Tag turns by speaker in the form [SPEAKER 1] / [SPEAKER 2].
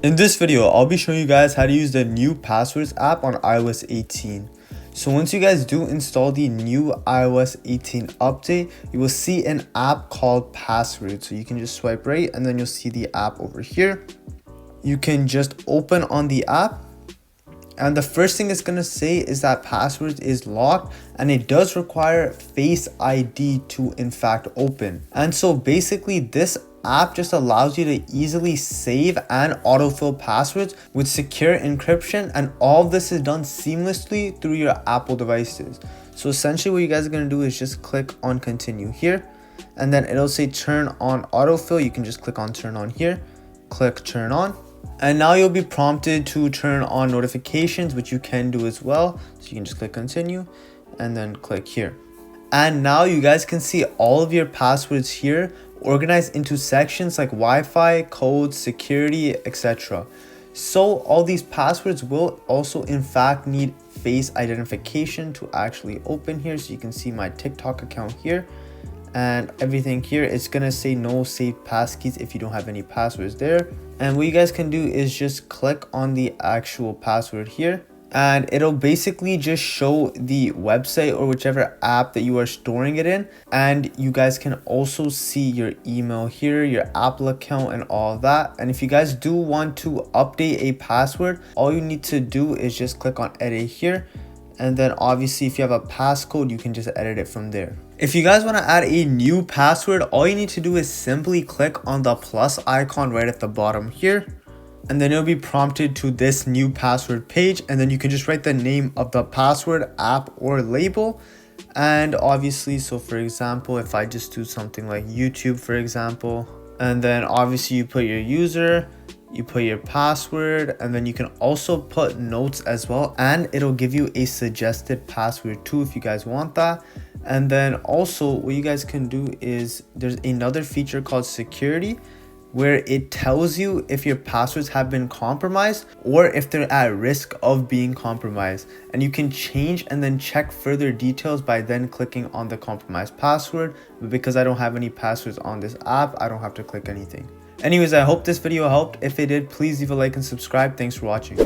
[SPEAKER 1] In this video, I'll be showing you guys how to use the new passwords app on iOS 18. So once you guys do install the new iOS 18 update, you will see an app called Passwords. So you can just swipe right and then you'll see the app over here. You can just open on the app. And the first thing it's going to say is that Passwords is locked and it does require Face ID to in fact open. And so basically this app just allows you to easily save and autofill passwords with secure encryption, and all of this is done seamlessly through your Apple devices. So essentially what you guys are going to do is just click on continue here, and then it'll say turn on autofill. You can just click on turn on here, click turn on. And now you'll be prompted to turn on notifications, which you can do as well. So you can just click continue and then click here. And now you guys can see all of your passwords here organized into sections like Wi-Fi, code, security, etc. So all these passwords will also in fact need face identification to actually open here. So you can see my TikTok account here and everything here. It's gonna say no saved passkeys if you don't have any passwords there. And what you guys can do is just click on the actual password here, and it'll basically just show the website or whichever app that you are storing it in. And you guys can also see your email here, your Apple account, and all of that. And if you guys do want to update a password, all you need to do is just click on edit here. And then obviously if you have a passcode, you can just edit it from there. If you guys want to add a new password, all you need to do is simply click on the plus icon right at the bottom here. And then you'll be prompted to this new password page. And then you can just write the name of the password, app, or label. And obviously, so for example, if I just do something like YouTube, for example, and then obviously you put your user, you put your password, and then you can also put notes as well, and it'll give you a suggested password too if you guys want that. And then also what you guys can do is there's another feature called security, where it tells you if your passwords have been compromised or if they're at risk of being compromised, and you can change and then check further details by then clicking on the compromised password. But because I don't have any passwords on this app, I don't have to click anything. Anyways, I hope this video helped. If it did, please leave a like and subscribe. Thanks for watching.